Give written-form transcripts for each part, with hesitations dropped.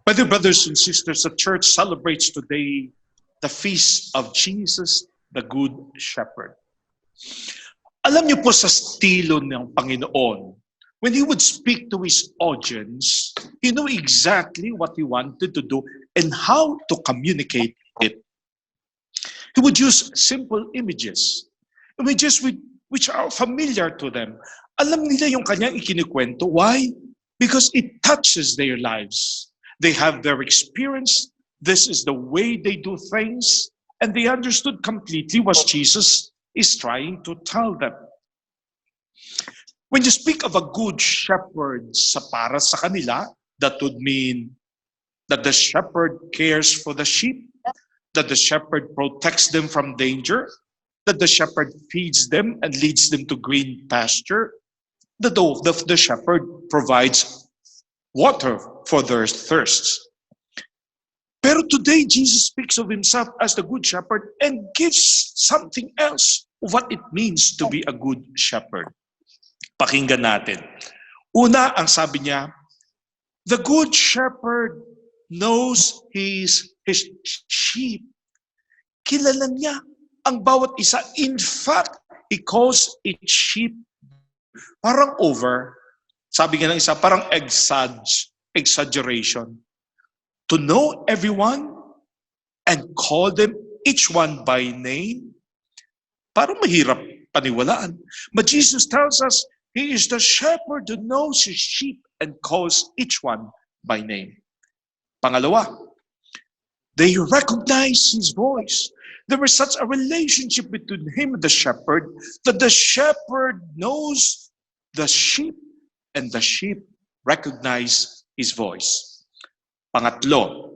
My dear brothers and sisters, the church celebrates today the feast of Jesus, the Good Shepherd. Alam niyo po sa estilo ng Panginoon, when He would speak to His audience, He knew exactly what He wanted to do and how to communicate it. He would use simple images which are familiar to them. Alam nila yung kanyang ikinikwento. Why? Because it touches their lives. They have their experience. This is the way they do things. And they understood completely what Jesus is trying to tell them. When you speak of a good shepherd para sa kanila, that would mean that the shepherd cares for the sheep, that the shepherd protects them from danger, that the shepherd feeds them and leads them to green pasture, that the shepherd provides water for their thirsts. Pero today, Jesus speaks of Himself as the Good Shepherd and gives something else of what it means to be a good shepherd. Pakinggan natin. Una, ang sabi niya, the Good Shepherd knows his sheep. Kilala niya ang bawat isa. In fact, He calls each sheep parang over. Sabi nga ng isa, parang exaggeration. To know everyone and call them each one by name, parang mahirap paniwalaan. But Jesus tells us He is the shepherd who knows His sheep and calls each one by name. Pangalawa, they recognize His voice. There was such a relationship between Him and the shepherd that the shepherd knows the sheep and the sheep recognize His voice. Pangatlo,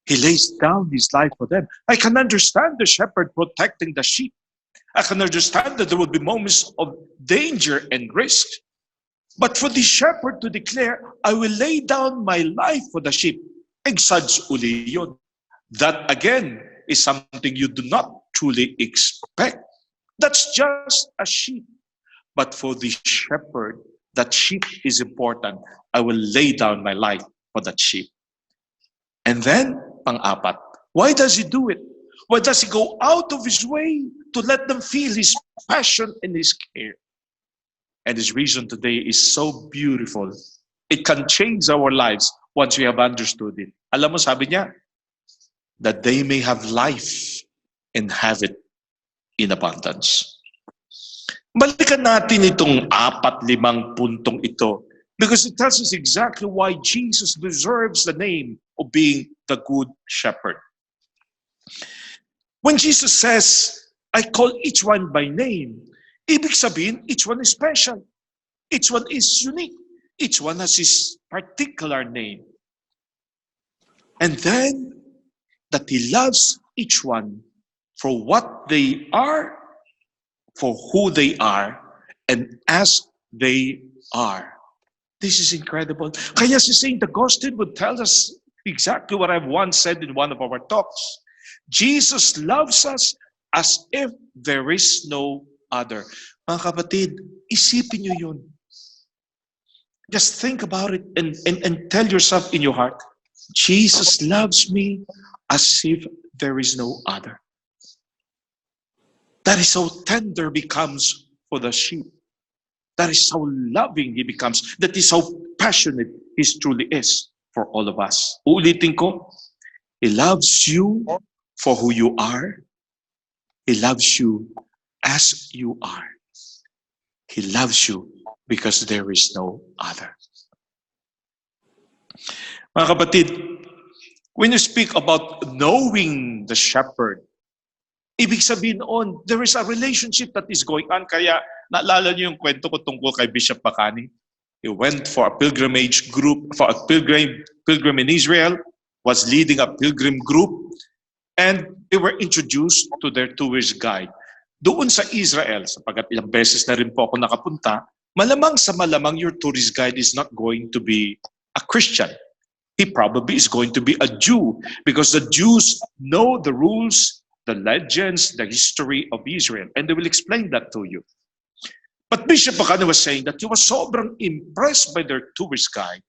He lays down His life for them. I can understand the shepherd protecting the sheep. I can understand that there will be moments of danger and risk. But for the shepherd to declare, I will lay down my life for the sheep, exage uli yun. That again is something you do not truly expect. That's just a sheep. But for the shepherd, that sheep is important. I will lay down my life for that sheep. And then, pang-apat, why does He do it? Why does He go out of His way to let them feel His passion and His care? And His reason today is so beautiful. It can change our lives once we have understood it. Alam mo, sabi niya, that they may have life and have it in abundance. Balikan natin itong 4-5 puntong ito because it tells us exactly why Jesus deserves the name of being the Good Shepherd. When Jesus says, I call each one by name, ibig sabihin, each one is special. Each one is unique. Each one has his particular name. And then, that He loves each one for what they are, for who they are, and as they are. This is incredible. Kaya si St. Augustine would tell us exactly what I've once said in one of our talks. Jesus loves us as if there is no other. Mga kapatid, isipin niyo yun. Just think about it and tell yourself in your heart, Jesus loves me as if there is no other. That is how tender becomes for the sheep. That is how loving He becomes. That is how passionate He truly is for all of us. Uulitin ko, He loves you for who you are. He loves you as you are. He loves you because there is no other. Mga kapatid, when you speak about knowing the shepherd, ibig sabihin noon, there is a relationship that is going on. Kaya naalala niyo yung kwento ko tungkol kay Bishop Bacani. He went for a pilgrimage group, for a pilgrim in Israel, was leading a pilgrim group, and they were introduced to their tourist guide. Doon sa Israel, sapagat ilang beses na rin po ako nakapunta, malamang sa malamang your tourist guide is not going to be a Christian. He probably is going to be a Jew because the Jews know the rules, the legends, the history of Israel, and they will explain that to you. But Bishop Bacani was saying that he was sobrang impressed by their tourist guide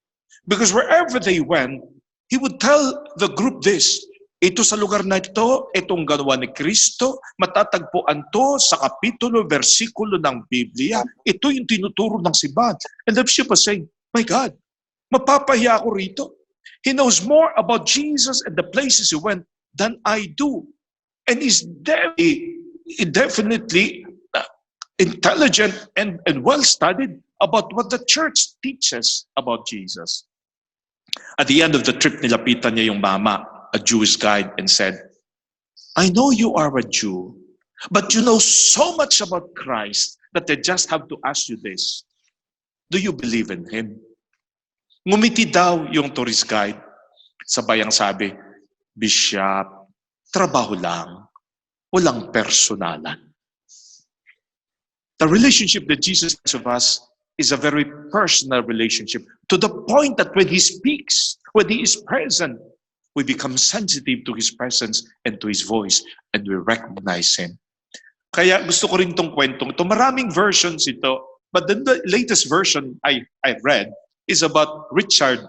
Because wherever they went, he would tell the group this, ito sa lugar na ito, itong ginawa ni Kristo, matatagpuan to sa kapitulo, versikulo ng Biblia. Ito yung tinuturo ng simbahan. And the bishop was saying, my God, mapapahiya ako rito. He knows more about Jesus and the places he went than I do. And he's definitely intelligent and well-studied about what the church teaches about Jesus. At the end of the trip, nilapitan niya yung mama, a Jewish guide, and said, I know you are a Jew, but you know so much about Christ that I just have to ask you this. Do you believe in Him? Ngumiti daw yung tourist guide. Sabay ang sabi, Bishop, trabaho lang, walang personalan. The relationship that Jesus has of us is a very personal relationship, to the point that when He speaks, when He is present, we become sensitive to His presence and to His voice, and we recognize Him. Kaya gusto ko rin itong kwentong ito. Maraming versions ito, but the latest version I read is about Richard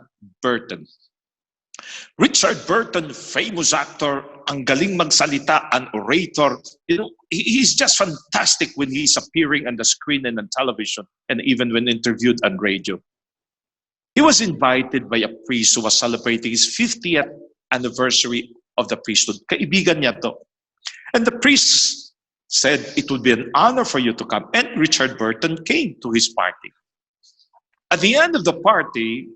Burton. Richard Burton, famous actor, ang galing magsalita, an orator. You know, he's just fantastic when he's appearing on the screen and on television, and even when interviewed on radio. He was invited by a priest who was celebrating his 50th anniversary of the priesthood. Kaibigan niya to. And the priest said, it would be an honor for you to come. And Richard Burton came to his party. At the end of the party,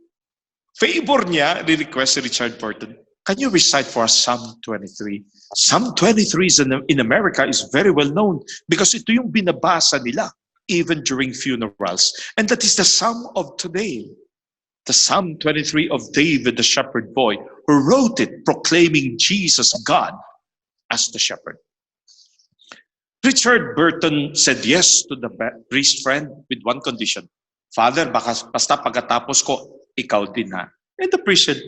favor niya, request si Richard Burton, can you recite for us Psalm 23? Psalm 23 in America is very well known because ito yung binabasa nila even during funerals. And that is the Psalm of today. The Psalm 23 of David, the shepherd boy, who wrote it proclaiming Jesus, God, as the shepherd. Richard Burton said yes to the priest friend with one condition. Father, basta pagkatapos ko, ikaw din ha. And the priest said,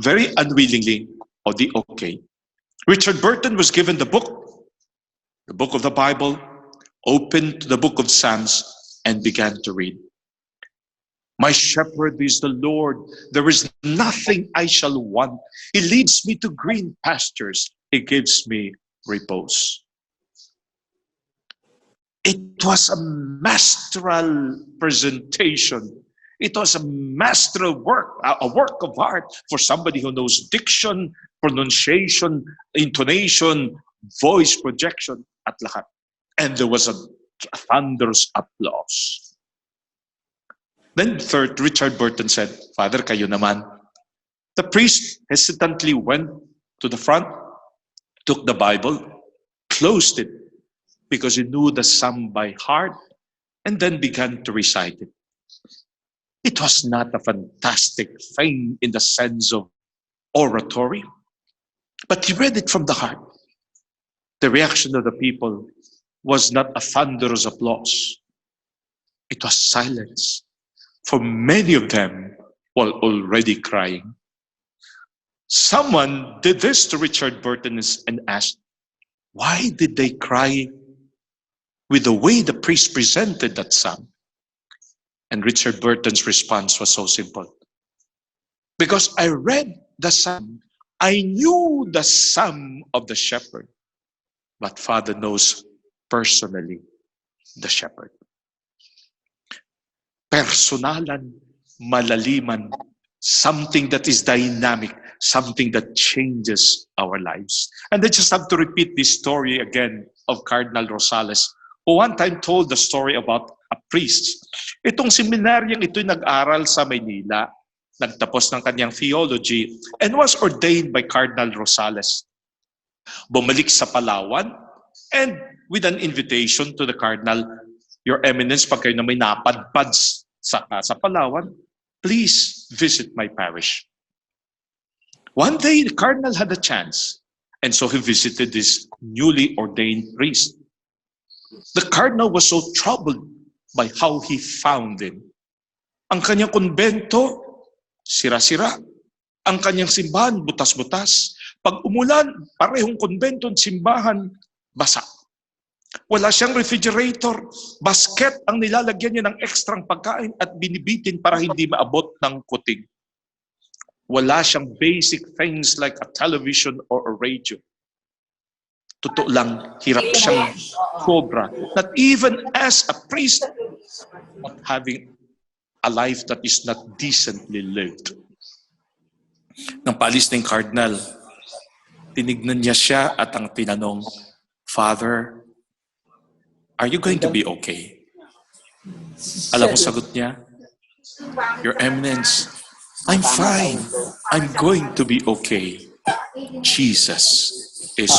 very unwillingly, okay. Richard Burton was given the book of the Bible, opened to the book of Psalms, and began to read. My shepherd is the Lord. There is nothing I shall want. He leads me to green pastures. He gives me repose. It was a masterful presentation. It was a masterful work, a work of art for somebody who knows diction, pronunciation, intonation, voice projection, at lahat. And there was a thunderous applause. Then third, Richard Burton said, Father, kayo naman. The priest hesitantly went to the front, took the Bible, closed it, because he knew the psalm by heart, and then began to recite it. It was not a fantastic thing in the sense of oratory, but he read it from the heart. The reaction of the people was not a thunderous applause. It was silence. For many of them were already crying. Someone did this to Richard Burton and asked, why did they cry with the way the priest presented that psalm? And Richard Burton's response was so simple. Because I read the psalm, I knew the psalm of the shepherd, but Father knows personally the shepherd. Personalan, malaliman, something that is dynamic, something that changes our lives. And I just have to repeat this story again of Cardinal Rosales, who one time told the story about a priest. Itong seminaryang ito'y nag-aral sa Maynila, nagtapos ng kanyang theology, and was ordained by Cardinal Rosales. Bumalik sa Palawan, and with an invitation to the Cardinal, Your Eminence, pag kayo na may napadpad sa Palawan, please visit my parish. One day, the Cardinal had a chance, and so he visited this newly ordained priest. The Cardinal was so troubled by how he found him. Ang kanyang konbento, sira-sira. Ang kanyang simbahan, butas-butas. Pag umulan, parehong konbento at simbahan, basa. Wala siyang refrigerator. Basket ang nilalagyan niya ng ekstrang pagkain at binibitin para hindi maabot ng kuting. Wala siyang basic things like a television or a radio. Totoo lang, hirap siyang sobra. Not even as a priest, but having a life that is not decently lived. Nang paalis ng cardinal, tinignan niya siya at ang tinanong, Father, are you going to be okay? Alam mo sagot niya, Your Eminence, I'm fine. I'm going to be okay. Jesus is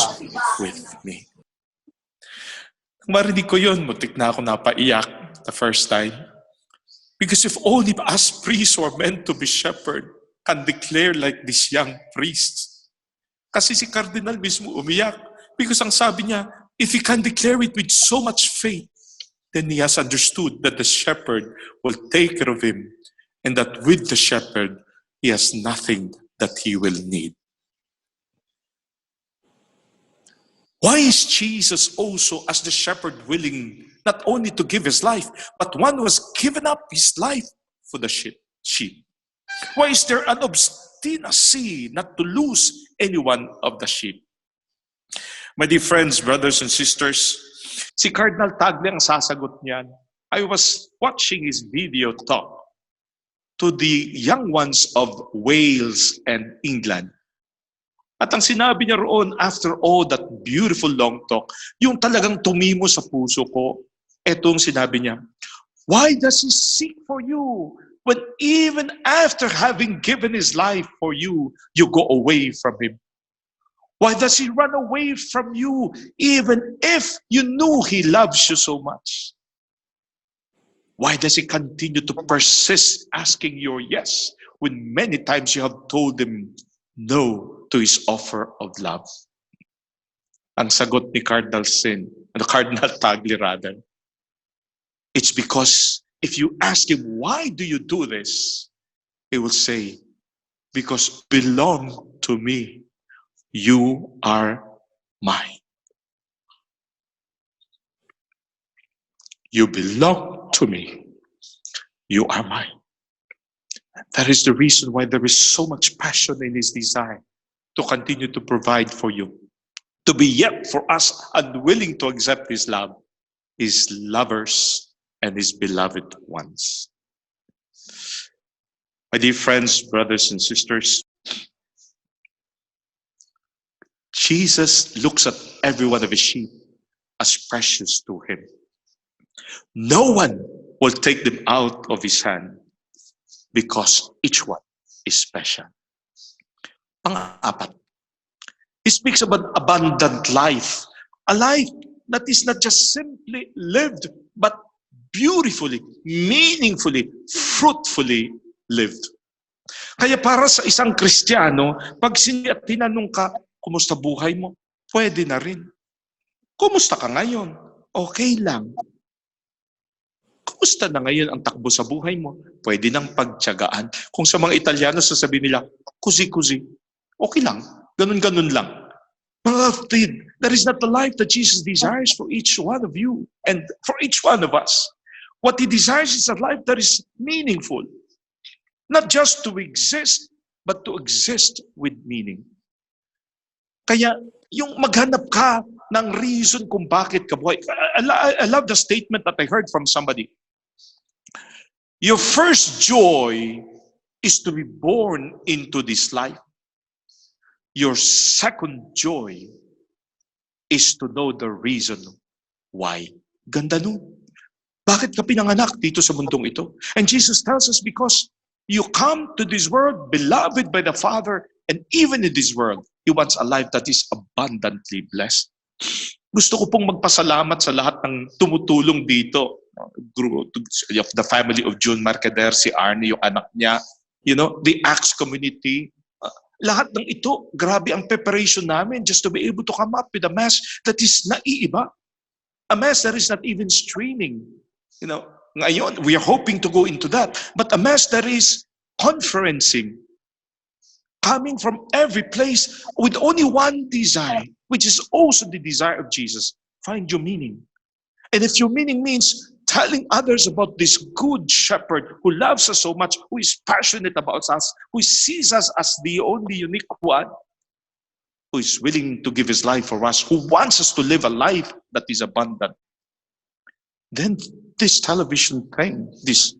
with me. Nang marinig ko yun, mutik na ako napaiyak the first time. Because if only us priests who are meant to be shepherd can declare like these young priests. Kasi si Cardinal mismo umiyak. Because ang sabi niya, if he can declare it with so much faith, then he has understood that the shepherd will take care of him and that with the shepherd, he has nothing that he will need. Why is Jesus also as the shepherd willing not only to give his life, but one who has given up his life for the sheep? Why is there an obstinacy not to lose any one of the sheep? My dear friends, brothers and sisters, si Cardinal Tagle ang sasagot niyan. I was watching his video talk to the young ones of Wales and England. At ang sinabi niya roon, after all that beautiful long talk, yung talagang tumimo sa puso ko, etong sinabi niya, why does he seek for you when even after having given his life for you, you go away from him? Why does he run away from you even if you knew he loves you so much? Why does he continue to persist asking your yes when many times you have told him no to his offer of love? Ang sagot ni Cardinal Tagle rather, it's because if you ask him, why do you do this? He will say, because belong to me, you are mine. You belong to me, you are mine. That is the reason why there is so much passion in his desire to continue to provide for you, to be yet for us unwilling to accept his love, his lovers and his beloved ones. My dear friends, brothers and sisters, Jesus looks at every one of his sheep as precious to him. No one will take them out of his hand because each one is special. Pang-apat, he speaks about abundant life. A life that is not just simply lived, but beautifully, meaningfully, fruitfully lived. Kaya para sa isang Kristiyano, pag tinanong ka, kumusta buhay mo? Pwede na rin. Kumusta ka ngayon? Okay lang. Kumusta na ngayon ang takbo sa buhay mo? Pwede nang pagtiyagaan. Kung sa mga Italiano, sasabihin nila, kusi-kusi. Okay lang. Ganun-ganun lang. Mga kapatid, that is not the life that Jesus desires for each one of you and for each one of us. What he desires is a life that is meaningful. Not just to exist, but to exist with meaning. Kaya yung maghanap ka ng reason kung bakit ka buhay. I love the statement that I heard from somebody. Your first joy is to be born into this life. Your second joy is to know the reason why. Ganda nun. Bakit ka pinanganak dito sa mundong ito? And Jesus tells us because you come to this world beloved by the Father, and even in this world, He wants a life that is abundantly blessed. Gusto ko pong magpasalamat sa lahat ng tumutulong dito. Of the family of June Mercader, si Arnie, yung anak niya, the Acts community. Lahat ng ito, grabe ang preparation namin just to be able to come up with a mass that is naiiba. A mass that is not even streaming. Ngayon, we are hoping to go into that. But a mass that is conferencing, coming from every place with only one desire, which is also the desire of Jesus. Find your meaning. And if your meaning means telling others about this good shepherd who loves us so much, who is passionate about us, who sees us as the only unique one, who is willing to give his life for us, who wants us to live a life that is abundant, then this television thing, this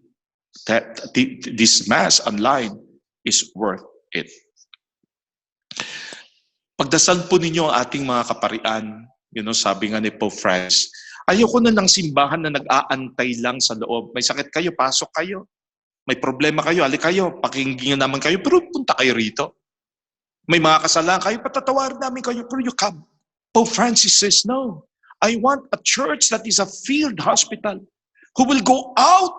mass online is worth it. Pagdasal po ninyo ang ating mga kaparian, sabi nga ni Pope Francis, ayoko na ng simbahan na nag-aantay lang sa loob. May sakit kayo, pasok kayo. May problema kayo, alik kayo, pakinggan naman kayo, pero punta kayo rito. May mga kasalanan kayo, patatawarin namin kayo, pero you come. Pope Francis says, no. I want a church that is a field hospital who will go out.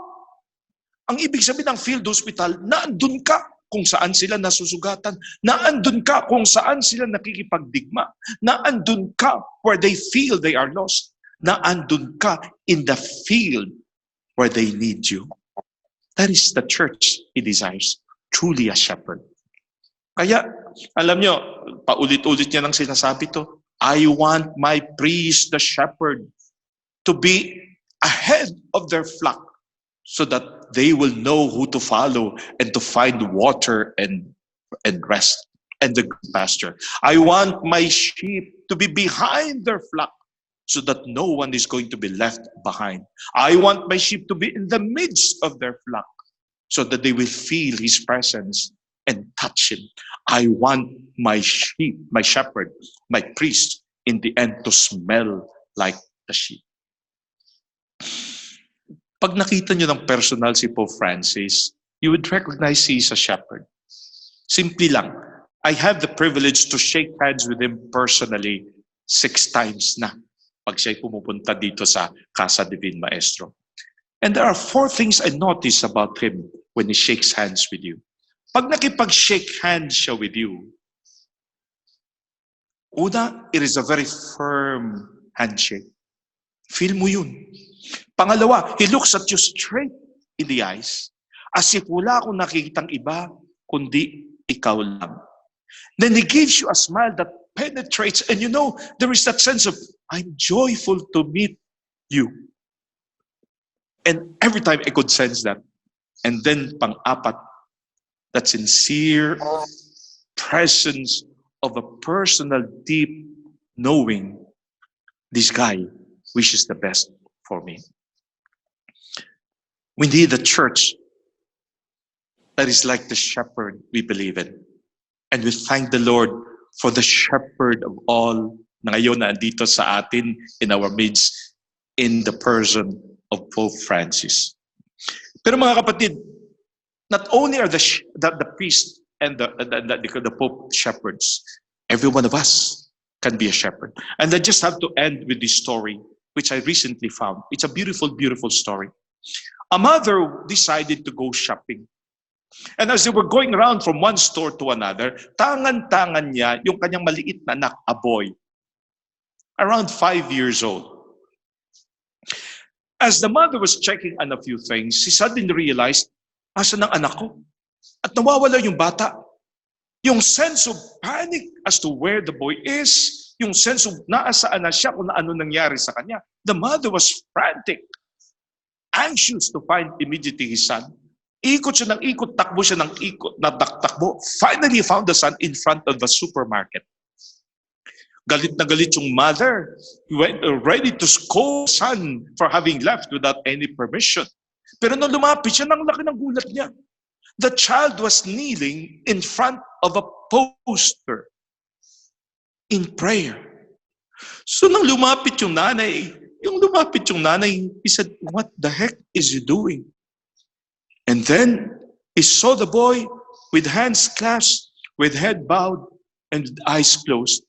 Ang ibig sabihin ng field hospital, naandun ka kung saan sila nasusugatan, naandun ka kung saan sila nakikipagdigma, naandun ka where they feel they are lost, naandun ka in the field where they need you. That is the church he desires, truly a shepherd. Kaya, alam nyo, paulit-ulit niya nang sinasabi to, I want my priest, the shepherd, to be ahead of their flock so that they will know who to follow and to find water and rest and the good pasture. I want my sheep to be behind their flock so that no one is going to be left behind. I want my sheep to be in the midst of their flock so that they will feel his presence and touch him. I want my sheep, my shepherd, my priest, in the end to smell like the sheep. Pag nakita nyo ng personal si Pope Francis, you would recognize he is a shepherd. Simple lang. I have the privilege to shake hands with him personally 6 times na pag siya'y pumupunta dito sa Casa Divine Maestro. And there are 4 things I notice about him when he shakes hands with you. Pag nakipag-shake hands siya with you, una, it is a very firm handshake. Feel mo yun. Pangalawa, he looks at you straight in the eyes as if wala akong nakikitang iba kundi ikaw lang. Then he gives you a smile that penetrates and there is that sense of, I'm joyful to meet you. And every time I could sense that. And then pang-apat, that sincere presence of a personal, deep knowing this guy wishes the best for me. We need a church that is like the shepherd we believe in. And we thank the Lord for the shepherd of all na ngayon na andito sa atin in our midst in the person of Pope Francis. Pero mga kapatid, not only are the priest and the Pope shepherds, every one of us can be a shepherd. And I just have to end with this story, which I recently found. It's a beautiful, beautiful story. A mother decided to go shopping. And as they were going around from one store to another, tangan-tangan niya yung kanyang maliit na anak, a boy, around 5 years old. As the mother was checking on a few things, she suddenly realized, asan ang anak ko? At nawawala yung bata. Yung sense of panic as to where the boy is, yung sense of naasaan na siya kung ano nangyari sa kanya. The mother was frantic, anxious to find immediately his son. Ikot siya ng ikot, takbo siya ng ikot, takbo. Finally, found the son in front of the supermarket. Galit na galit yung mother, ready to scold son for having left without any permission. Pero nung lumapit siya, nang laki ng gulat niya. The child was kneeling in front of a poster in prayer. So nang lumapit yung nanay, he said, what the heck is he doing? And then he saw the boy with hands clasped, with head bowed, and with eyes closed.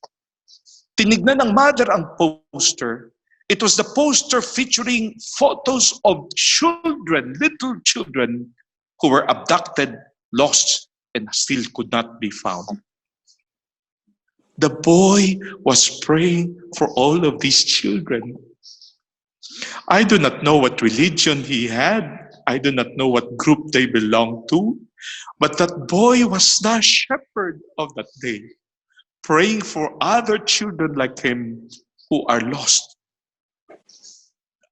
Tinignan ng mother ang poster. It was the poster featuring photos of children, little children, who were abducted, lost, and still could not be found. The boy was praying for all of these children. I do not know what religion he had. I do not know what group they belonged to. But that boy was the shepherd of that day, praying for other children like him who are lost.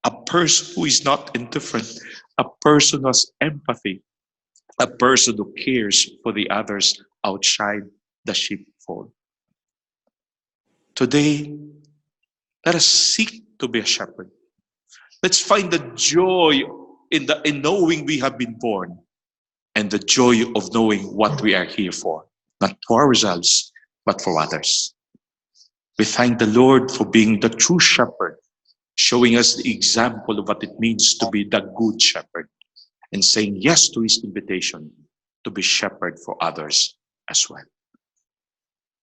a person who is not indifferent, a person who has empathy, a person who cares for the others outside the sheepfold. Today, let us seek to be a shepherd. Let's find the joy in knowing we have been born and the joy of knowing what we are here for, not for ourselves, but for others. We thank the Lord for being the true shepherd, showing us the example of what it means to be the good shepherd and saying yes to his invitation to be shepherd for others as well.